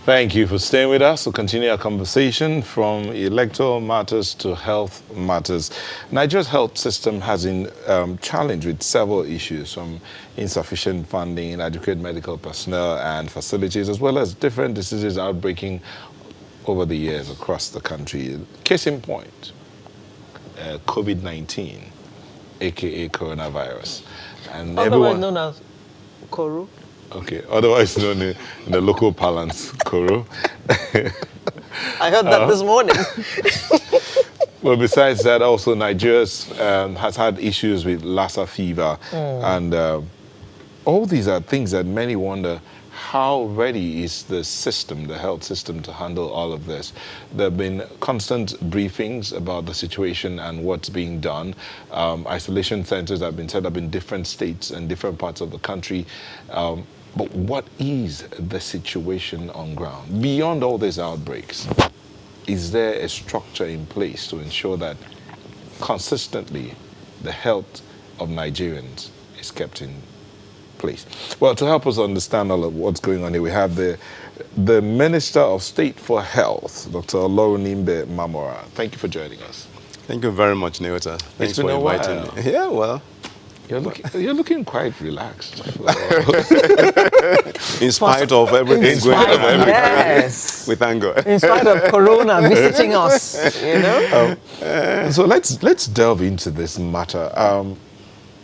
Thank you for staying with us. We'll continue our conversation from electoral matters to health matters. Nigeria's health system has been challenged with several issues, from insufficient funding, inadequate medical personnel and facilities, as well as different diseases outbreaking over the years across the country. Case in point, COVID-19, aka coronavirus. And otherwise known as Koru. Okay, otherwise known in the local parlance, Koro. I heard that this morning. Well, besides that, also Nigeria has had issues with Lassa fever. And all these are things that many wonder, how ready is the system, the health system, to handle all of this? There have been constant briefings about the situation and what's being done. Isolation centers have been set up in different states and different parts of the country. But what is the situation on ground? Beyond all these outbreaks, is there a structure in place to ensure that consistently the health of Nigerians is kept in place? Well, to help us understand all of what's going on here, we have the Minister of State for Health, Dr. Olorunimbe Mamora. Thank you for joining us. Thank you very much, Neota. Thanks for inviting me. Yeah, well. You're looking quite relaxed. In spite of everything going on, yes. we thank God. In spite of Corona visiting us, you know. So let's delve into this matter.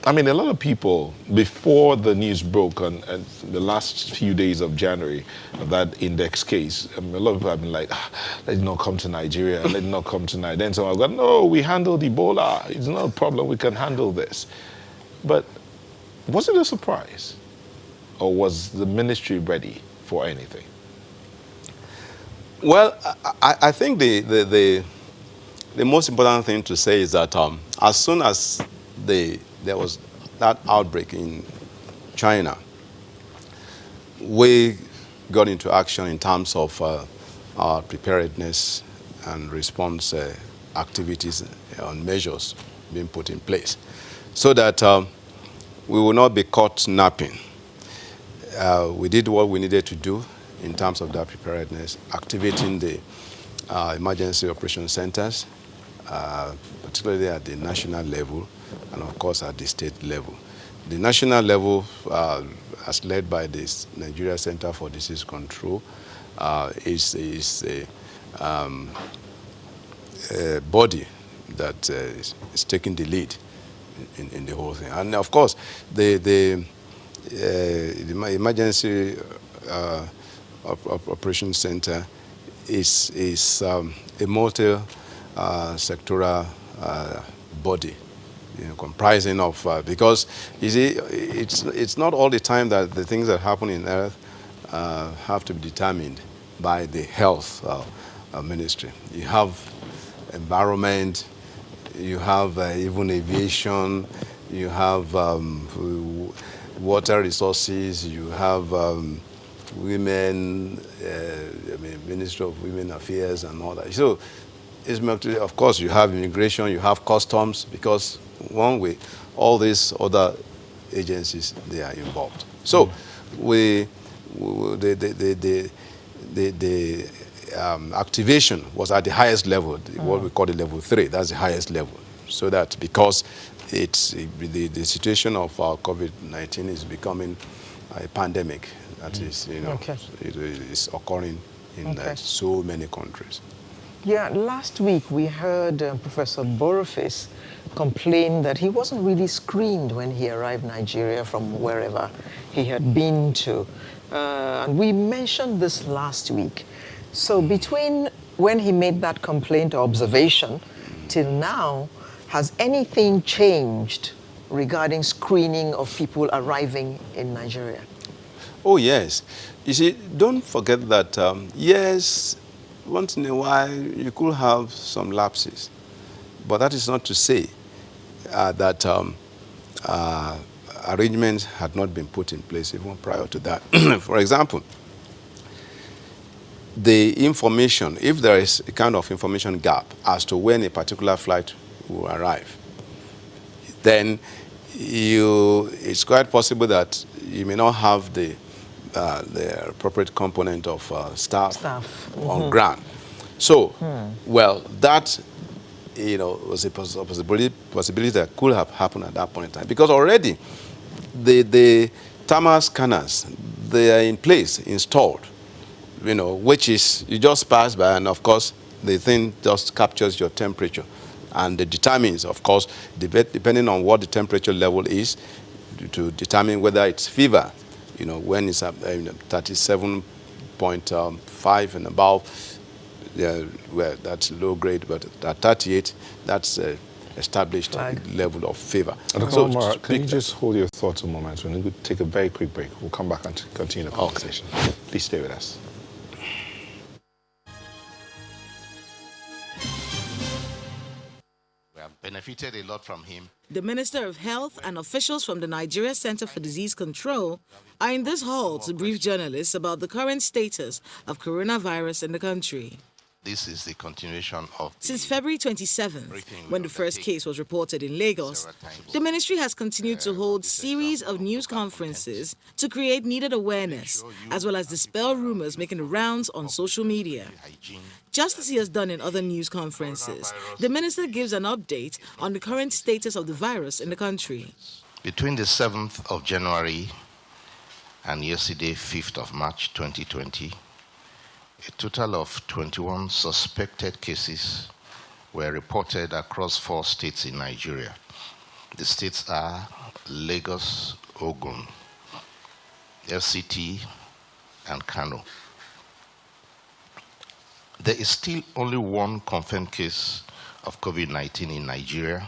I mean, a lot of people, before the news broke on the last few days of January, of that index case, a lot of people have been like, let it not come to Nigeria, let it not come to Nigeria. Then someone got, no, we handled Ebola. It's not a problem, we can handle this. But was it a surprise? Or was the ministry ready for anything? Well, I think the most important thing to say is that as soon as there was that outbreak in China, we got into action in terms of our preparedness and response activities and measures being put in place, so that we will not be caught napping. We did what we needed to do in terms of that preparedness, activating the emergency operation centers, particularly at the national level and, of course, at the state level. The national level, as led by the Nigeria Center for Disease Control, is a body that is taking the lead in the whole thing. And, of course, the emergency operation center is a multi-sectoral body, comprising of, because you see, it's not all the time that the things that happen in Earth have to be determined by the health ministry. You have environment, you have even aviation, you have water resources, you have women, Ministry of Women Affairs and all that. So, of course, you have immigration, you have customs, because one way, all these other agencies, they are involved. So, the activation was at the highest level, what we call the level 3. That's the highest level. So that because the situation of COVID-19 is becoming a pandemic that is, it is occurring in so many countries. Yeah, last week we heard Professor Boniface complain that he wasn't really screened when he arrived in Nigeria from wherever he had been to. And we mentioned this last week. So between when he made that complaint or observation till now, has anything changed regarding screening of people arriving in Nigeria? Oh, yes. You see, don't forget that, yes, once in a while you could have some lapses. But that is not to say that arrangements had not been put in place even prior to that. For example, the information, if there is a kind of information gap as to when a particular flight will arrive, then it's quite possible that you may not have the the appropriate component of staff on Mhm. ground. So, well, that was a possibility that could have happened at that point in time, because already the thermal scanners, they are in place, installed, which is you just pass by, and of course the thing just captures your temperature, and it determines, of course, depending on what the temperature level is, to determine whether it's fever. When it's at 37.5 and above, yeah, well, that's low grade, but at 38, that's established level of fever. Dr. So, Mamora, can you just hold your thoughts a moment? We're going to take a very quick break. We'll come back and continue the conversation. Okay. Please stay with us. We have benefited a lot from him. The Minister of Health and officials from the Nigeria Center for Disease Control are in this hall to brief journalists about the current status of coronavirus in the country. This is the continuation of Since February 27th, when the first case was reported in Lagos, the ministry has continued to hold series of news conferences to create needed awareness, as well as dispel rumors making the rounds on social media. Just as he has done in other news conferences, the minister gives an update on the current status of the virus in the country. Between the 7th of January and yesterday, 5th of March 2020, a total of 21 suspected cases were reported across 4 states in Nigeria. The states are Lagos, Ogun, FCT, and Kano. There is still only one confirmed case of COVID-19 in Nigeria,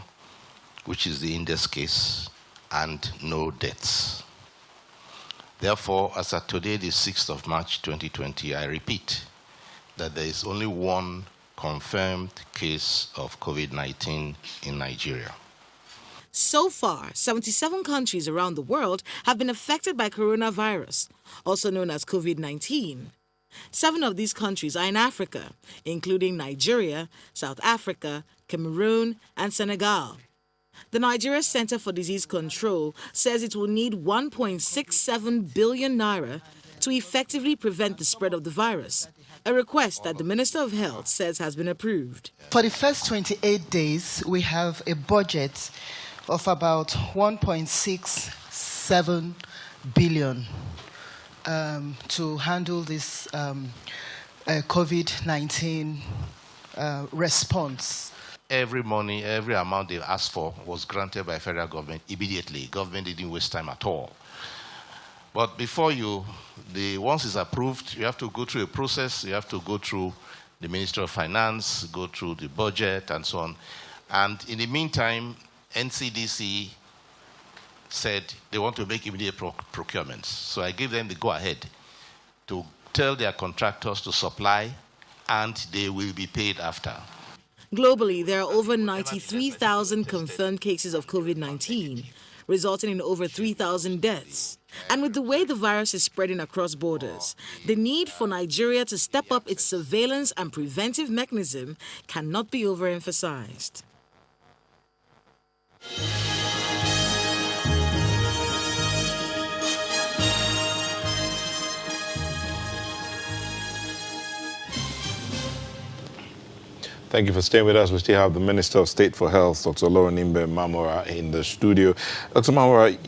which is the index case, and no deaths. Therefore, as of today, the 6th of March 2020, I repeat that there is only one confirmed case of COVID-19 in Nigeria. So far, 77 countries around the world have been affected by coronavirus, also known as COVID-19. 7 of these countries are in Africa, including Nigeria, South Africa, Cameroon, and Senegal. The Nigeria Center for Disease Control says it will need 1.67 billion naira to effectively prevent the spread of the virus, a request that the Minister of Health says has been approved. For the first 28 days, we have a budget of about 1.67 billion to handle this COVID-19 response. Every money, every amount they asked for was granted by federal government immediately. Government didn't waste time at all. But before once it's approved, you have to go through a process. You have to go through the Ministry of Finance, go through the budget, and so on. And in the meantime, NCDC said they want to make immediate procurements. So I gave them the go-ahead to tell their contractors to supply, and they will be paid after. Globally, there are over 93,000 confirmed cases of COVID-19, resulting in over 3,000 deaths. And with the way the virus is spreading across borders, the need for Nigeria to step up its surveillance and preventive mechanism cannot be overemphasized. Thank you for staying with us. We still have the Minister of State for Health, Dr. Laurenimbe Mamora, in the studio. Dr. Mamora,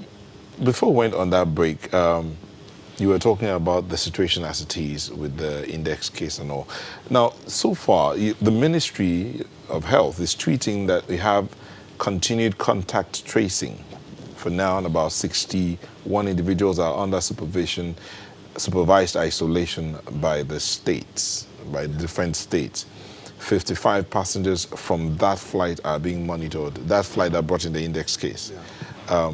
before we went on that break, you were talking about the situation as it is with the index case and all. Now, so far, the Ministry of Health is treating that we have continued contact tracing. For now, and about 61 individuals are under supervised isolation by the states, by the different states. 55 passengers from that flight are being monitored. That flight that brought in the index case. Yeah.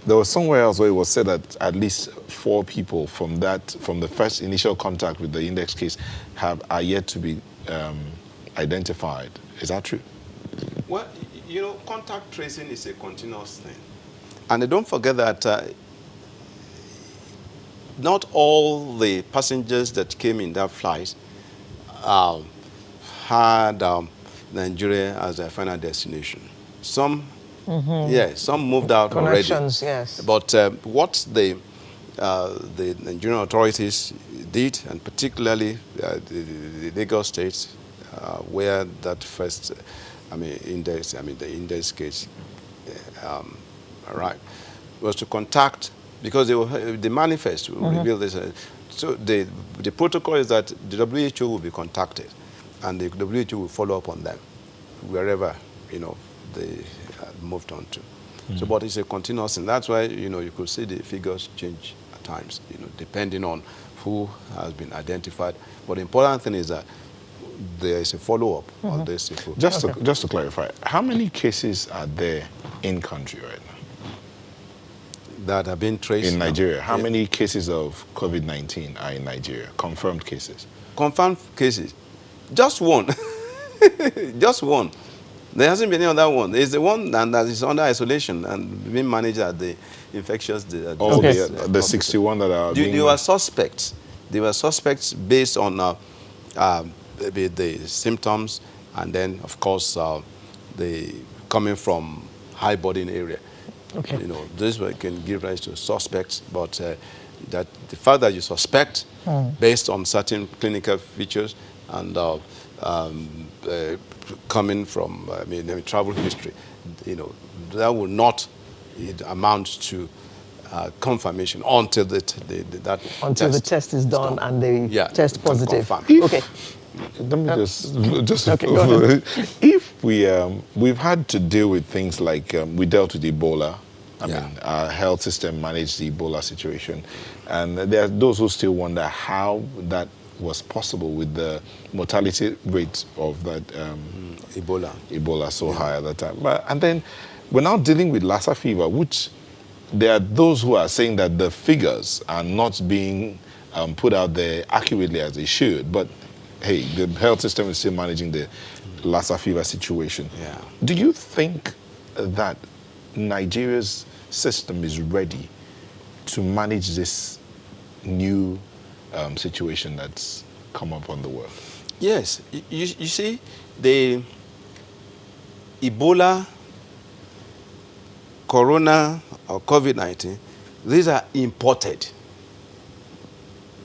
There was somewhere else where it was said that at least 4 people from the first initial contact with the index case are yet to be identified. Is that true? Well, contact tracing is a continuous thing. And don't forget that not all the passengers that came in that flight had Nigeria as their final destination. Some, some moved out already. Yes. But what the the Nigerian authorities did, and particularly the Lagos State, where that first, the index case arrived, was to contact, because the manifest will reveal this. So the protocol is that the WHO will be contacted, and the WHO will follow up on them wherever they moved on to. So, but it's a continuous thing. That's why you could see the figures change at times, depending on who has been identified. But the important thing is that there is a follow-up on this issue. Just to clarify, how many cases are there in country right now? That have been traced In Nigeria, how Yeah. many cases of COVID-19 are in Nigeria? Confirmed cases? Confirmed cases, just one. Just one. There hasn't been any other one. There's the one that is under isolation and being managed at the infectious disease. All the hospital. 61 that are being... They were suspects. They were suspects based on the symptoms, and then, of course, the coming from high burden area. Okay. This way can give rise to suspects, but that the fact that you suspect based on certain clinical features and coming from travel history, that will not amount to confirmation until the test is done and they test can positive. confirm. Okay. Let me just Okay, go ahead. if we've had to deal with things like we dealt with Ebola. I mean, our health system managed the Ebola situation, and there are those who still wonder how that was possible with the mortality rate of that Ebola so high at that time. And then we're now dealing with Lassa fever, which there are those who are saying that the figures are not being put out there accurately as they should, but hey, the health system is still managing the Lassa fever situation. Yeah. Do you think that Nigeria's system is ready to manage this new situation that's come up on the world? Yes. You see, the Ebola, Corona, or COVID-19, these are imported.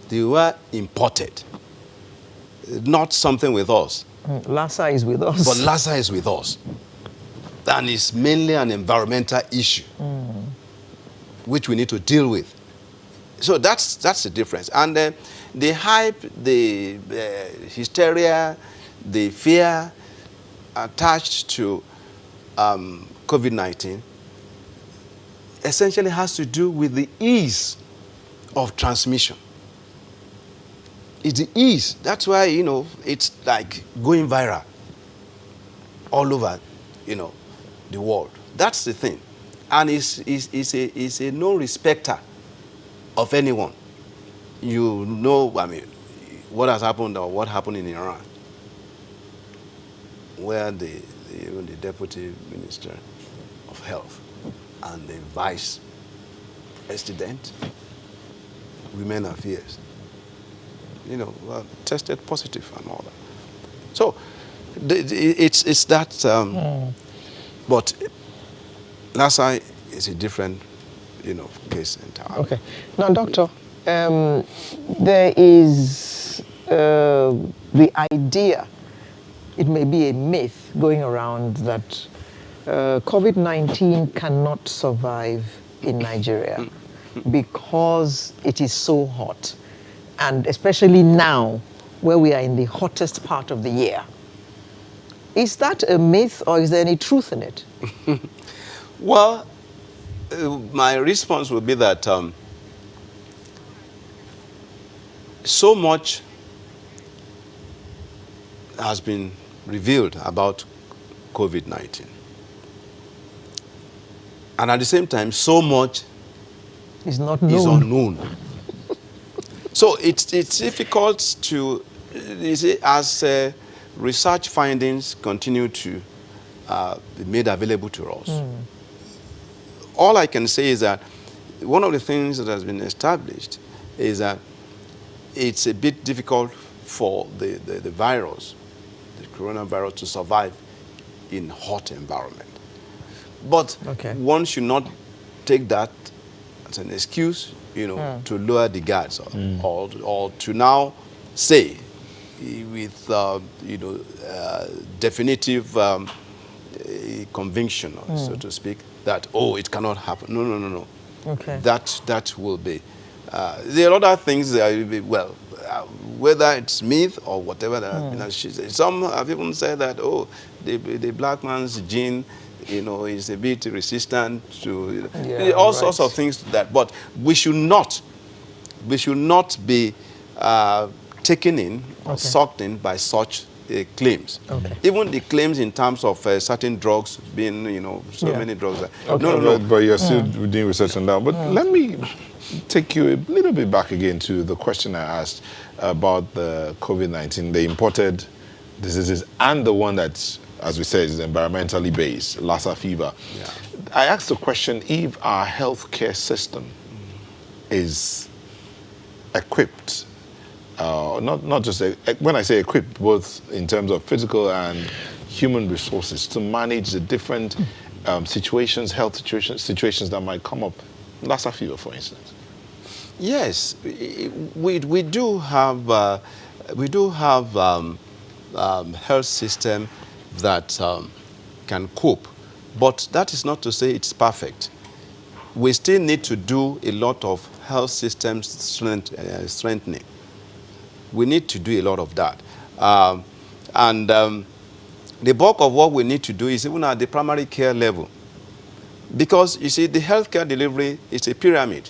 They were imported. Not something with us. Lassa is with us. But Lassa is with us. And it's mainly an environmental issue, which we need to deal with. So that's the difference. And the hype, the hysteria, the fear attached to COVID-19 essentially has to do with the ease of transmission. It's the ease. That's why, it's like going viral all over, the world. That's the thing. And it's a no respecter of anyone. What has happened or what happened in Iran, where even the deputy minister of health and the vice president, women affairs, were tested positive and all that. So it's that, but Lassa is a different, case entirely. Okay. Now, doctor, there is the idea, it may be a myth going around that COVID-19 cannot survive in Nigeria because it is so hot, and especially now where we are in the hottest part of the year. Is that a myth, or is there any truth in it? Well, my response would be that so much has been revealed about COVID-19. And at the same time, so much It's not known. is unknown. So it's difficult to, as research findings continue to be made available to us. All I can say is that one of the things that has been established is that it's a bit difficult for the virus, the coronavirus, to survive in hot environment. But one should not take that as an excuse to lower the guards or to now say with, definitive conviction, so to speak, that, oh, it cannot happen. No, no, no, no. Okay. That will be. There are other things that will be, well, whether it's myth or whatever that have been associated. Some have even said that, oh, the black man's gene, is a bit resistant to all sorts of things to that. But we should not be taken in or sucked in by such claims. Okay. Even the claims in terms of certain drugs being, many drugs. No. But you're still doing research on that. But let me take you a little bit back again to the question I asked about the COVID-19, the imported diseases, and the one that, as we said, is environmentally based, Lassa fever. Yeah. I asked the question if our healthcare system is equipped, not just, when I say equipped, both in terms of physical and human resources to manage the different situations, health situations that might come up. Lassa fever, for instance. Yes, we do have health system that can cope, but that is not to say it's perfect. We still need to do a lot of health systems strengthening. We need to do a lot of that, the bulk of what we need to do is even at the primary care level, because you see, the healthcare delivery is a pyramid.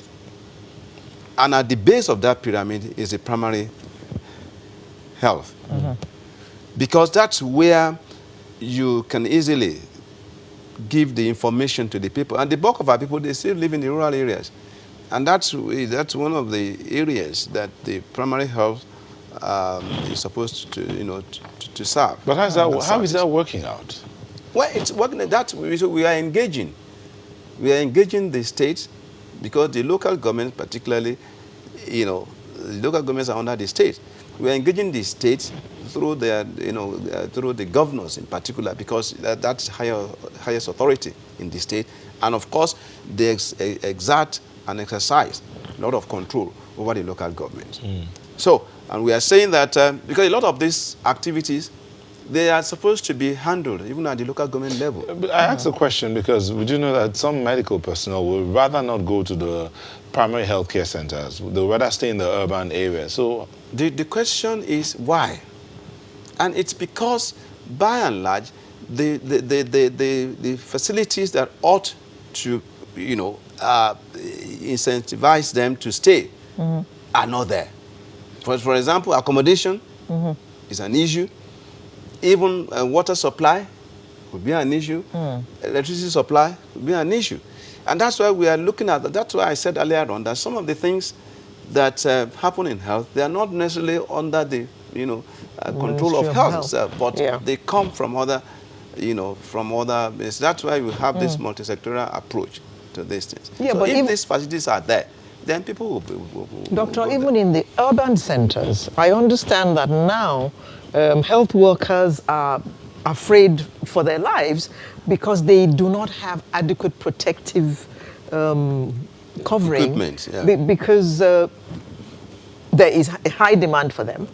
And at the base of that pyramid is the primary health. Because that's where you can easily give the information to the people. And the bulk of our people, they still live in the rural areas. And that's one of the areas that the primary health is supposed to serve. But how is that working out? Well, it's working. We are engaging. We are engaging the states, because the local government, particularly, the local governments are under the state. We are engaging the states through their, through the governors in particular, because that's highest authority in the state. And of course, they exert and exercise a lot of control over the local government. So, and we are saying that because a lot of these activities, they are supposed to be handled even at the local government level. But I asked the question because we do know that some medical personnel would rather not go to the primary healthcare centers. They would rather stay in the urban area. So the question is why? And it's because, by and large, the facilities that ought to, incentivize them to stay are not there. For example, accommodation is an issue. Even water supply would be an issue. Electricity supply would be an issue. And that's why we are looking at that. That's why I said earlier on that some of the things that happen in health, they are not necessarily under the control of health itself, but they come from other, that's why we have this multi-sectoral approach to these things. Yeah, so but if these facilities are there, then people will Doctor, even in the urban centers, I understand that now health workers are afraid for their lives because they do not have adequate protective covering. Equipment, yeah. Because there is a high demand for them.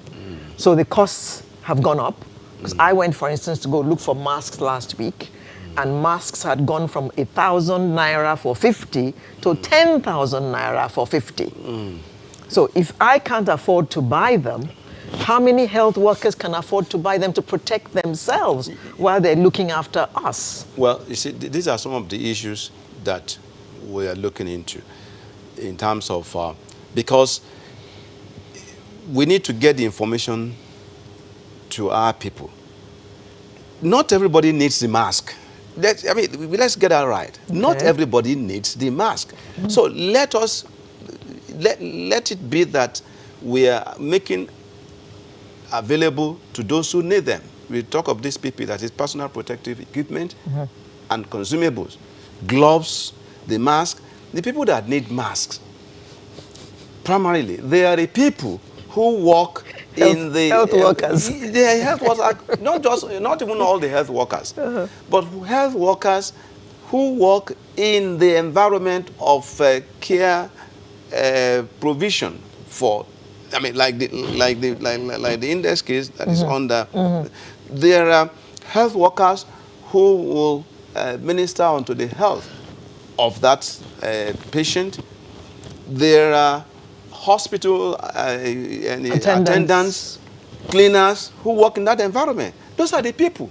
So the costs have gone up. Because I went, for instance, to go look for masks last week, and masks had gone from 1,000 naira for 50 to 10,000 naira for 50. So if I can't afford to buy them, how many health workers can afford to buy them to protect themselves while they're looking after us? Well, you see, these are some of the issues that we are looking into in terms of, because we need to get the information to our people. Not everybody needs the mask. Let's get that right. Okay. Not everybody needs the mask. So let it be that we are making available to those who need them. We talk of this PPE, that is personal protective equipment and consumables, gloves, the mask. The people that need masks, primarily, they are the people who work in the health workers. The health workers, not even all the health workers, but health workers who work in the environment of care provision for, I mean, like the index case that is under. There are health workers who will minister onto the health of that patient. There are hospital attendants, cleaners who work in that environment. Those are the people.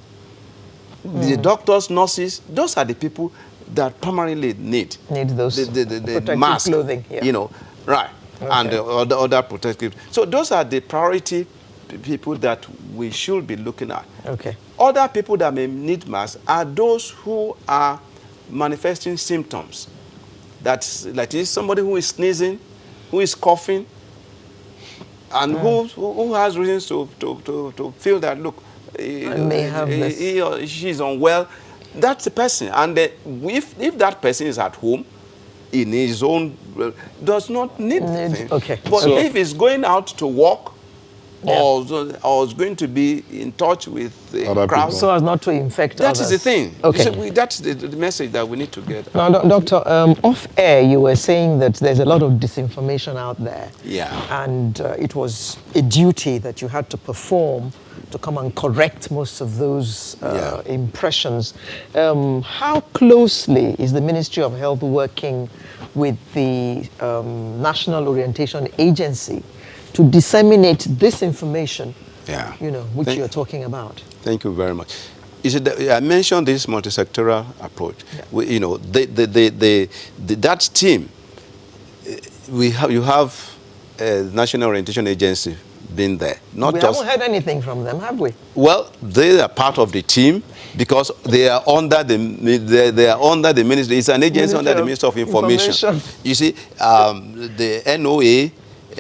The doctors, nurses, those are the people that primarily need those the protective mask, clothing. Yeah. you know, right, and the other protective. So those are the priority people that we should be looking at. Okay. Other people that may need masks are those who are manifesting symptoms. That's like somebody who is sneezing, who is coughing, and who has reasons to feel that, look, he or she is unwell. That's the person. And if that person is at home, in his own, does not need things. Okay. But if he's going out to work, or is going to be in touch with the crowd, so as not to infect others. That is the thing. Okay. So that's the message that we need to get. Now, Doctor, off air, you were saying that there's a lot of disinformation out there. Yeah. And it was a duty that you had to perform to come and correct most of those impressions. How closely is the Ministry of Health working with the National Orientation Agency to disseminate this information, which you're talking about? Thank you very much. You see, I mentioned this multi-sectoral approach. That team, you have National Orientation Agency been there. We haven't heard anything from them, have we? Well, they are part of the team because they are under the ministry. It's an agency under the Ministry of Information. You see, the NOA,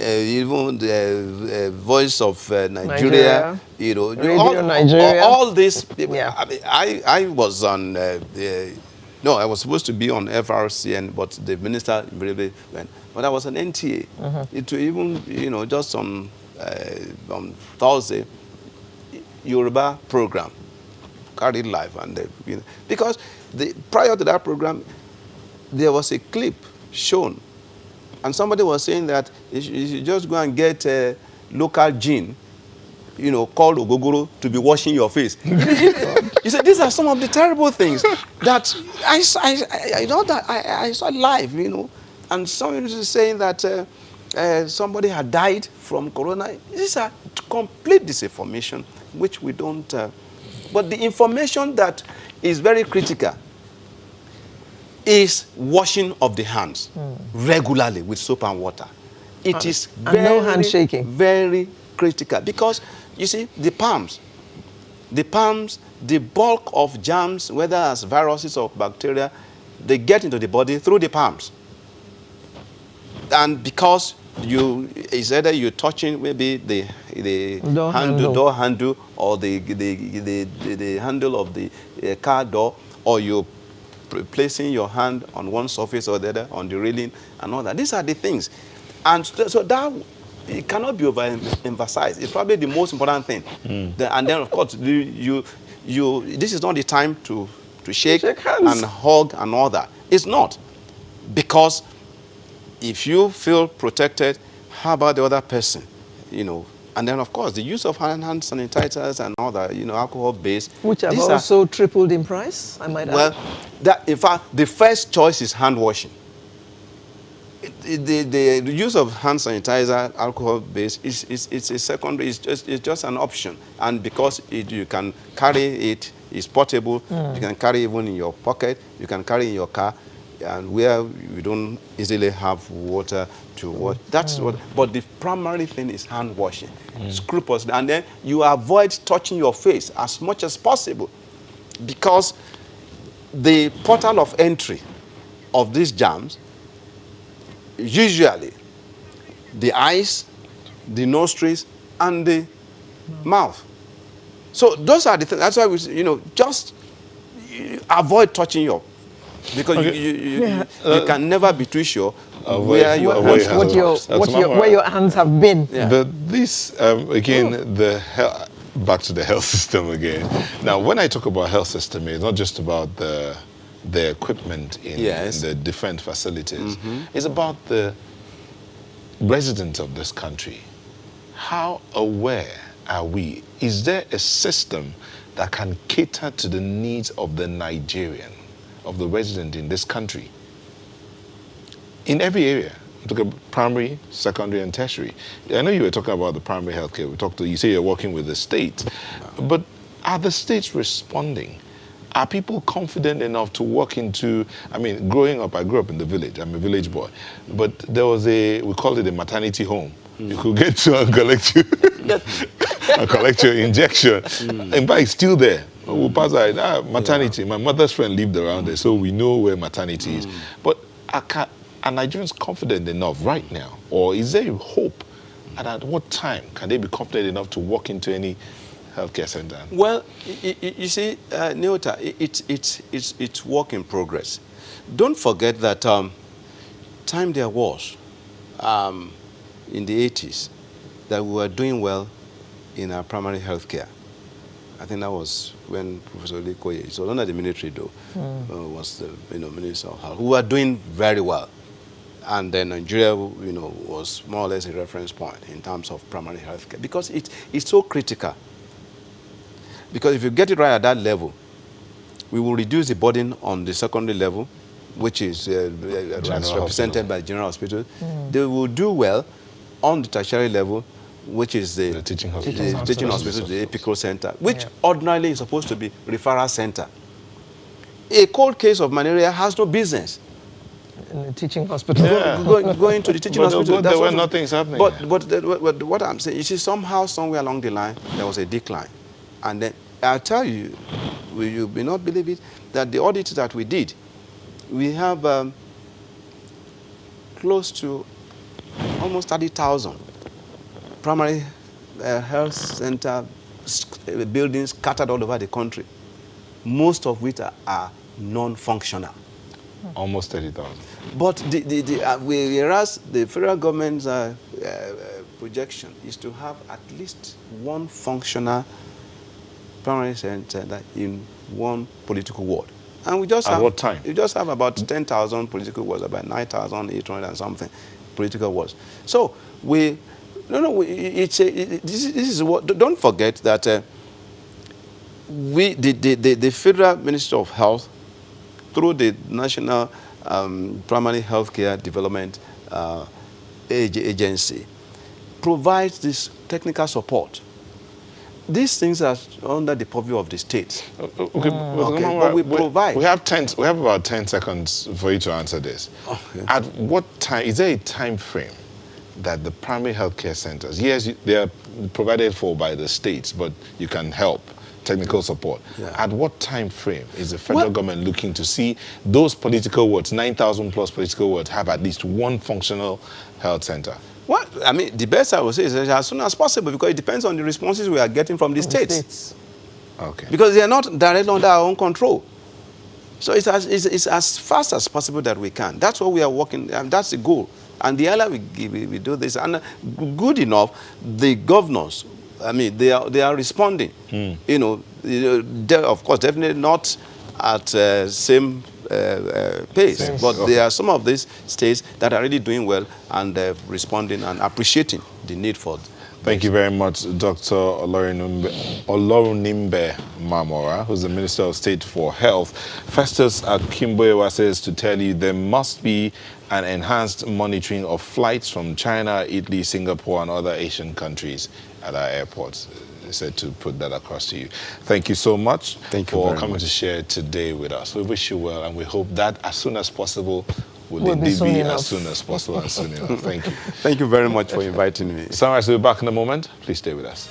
even the Voice of Nigeria, Radio Nigeria. all this. I mean, I was on. No, I was supposed to be on FRCN, but the minister really went. But I was on NTA. It even just on Thursday, Yoruba program carried live, and because prior to that program, there was a clip shown. And somebody was saying that you should just go and get a local gin, called Ogogoro, to be washing your face. You see, these are some of the terrible things that I saw live, And somebody was saying that somebody had died from corona. These are complete disinformation, which we don't. But the information that is very critical is washing of the hands regularly with soap and water. It is very, no handshaking. Very critical because you see the palms, the bulk of germs, whether as viruses or bacteria, they get into the body through the palms. And because it's either you're touching maybe the door handle, or the handle of the car door, or you're placing your hand on one surface or the other, on the railing and all that. These are the things. And so that it cannot be overemphasized. It's probably the most important thing. And then, of course, this is not the time to shake and hug and all that. It's not. Because if you feel protected, how about the other person? And then, of course, the use of hand sanitizers and all that, alcohol-based. Which have also tripled in price, I might add. Well, in fact, the first choice is hand washing. The use of hand sanitizer, alcohol-based, it's a secondary. It's just an option. And because you can carry it, it's portable. You can carry it even in your pocket. You can carry it in your car. And where you don't easily have water to wash. That's what. But the primary thing is hand washing, scrupulously, and then you avoid touching your face as much as possible, because the portal of entry of these germs, usually the eyes, the nostrils, and the mouth. So those are the things. That's why we, just avoid touching your. Because you can never be too sure where your hands have been. Yeah. But this, again, back to the health system again. Now, when I talk about health system, it's not just about the equipment in the different facilities. It's about the residents of this country, how aware are we? Is there a system that can cater to the needs of the Nigerian, of the resident in this country? In every area. I'm talking primary, secondary, and tertiary. I know you were talking about the primary healthcare. You say you're working with the state. But are the states responding? Are people confident enough to walk into, growing up, I grew up in the village. I'm a village boy. But there was we called it a maternity home. You could get to and collect your injection. In fact, it's still there. We'll pass by maternity. My mother's friend lived around there, so we know where maternity is. But are Nigerians confident enough right now? Or is there hope? And at what time can they be confident enough to walk into any healthcare center? Well, you see, Neota, it's work in progress. Don't forget that time there was, in the 80s, that we were doing well in our primary healthcare. I think that was when Professor Olikoye, it was under the military though, was the Minister of Health. We were doing very well. And then Nigeria, was more or less a reference point in terms of primary healthcare because it's so critical. Because if you get it right at that level, we will reduce the burden on the secondary level, which is represented by General Hospital. They will do well on the tertiary level, which is the teaching hospital, the Epical Center, which ordinarily is supposed to be referral center. A cold case of malaria has no business in the teaching hospital. Going to the teaching hospital. There were nothing's happening. But what I'm saying, you see, somehow, somewhere along the line, there was a decline. And then I'll tell you, you may not believe it, that the audit that we did, we have close to almost 30,000 primary health center buildings scattered all over the country, most of which are non-functional. Almost 30,000. But whereas the federal government's projection is to have at least one functional primary center in one political ward. And we just At have, what time? We just have about 10,000 political wards, about 9,800 and something political wards. So this is what, don't forget that the Federal Ministry of Health, through the National Primary Healthcare Development Agency, provides this technical support. These things are under the purview of the states. Okay, but we provide. We have about 10 seconds for you to answer this. Okay. At what time, is there a time frame that the primary healthcare centers, yes, they are provided for by the states, but you can help, technical support. Yeah. At what time frame is the federal government looking to see those political wards, 9,000 plus political wards, have at least one functional health center? Well, I mean, the best I would say is as soon as possible, because it depends on the responses we are getting from the states. Okay. Because they are not directly under our own control. So it's as fast as possible that we can. That's what we are working, and that's the goal. And the earlier we do this, and good enough, the governors, I mean, they are responding. Of course, definitely not at same pace, but there are some of these states that are really doing well and responding and appreciating the need for. Thank you very much, Dr. Olorunimbe Mamora, who's the Minister of State for Health. Festus Akimboewa says to tell you there must be an enhanced monitoring of flights from China, Italy, Singapore, and other Asian countries at our airports. He said to put that across to you. Thank you so much for coming to share today with us. We wish you well, and we hope that as soon as possible will indeed be as soon as possible and soon enough. Thank you. Thank you very much for inviting me. Sunrise will be back in a moment. Please stay with us.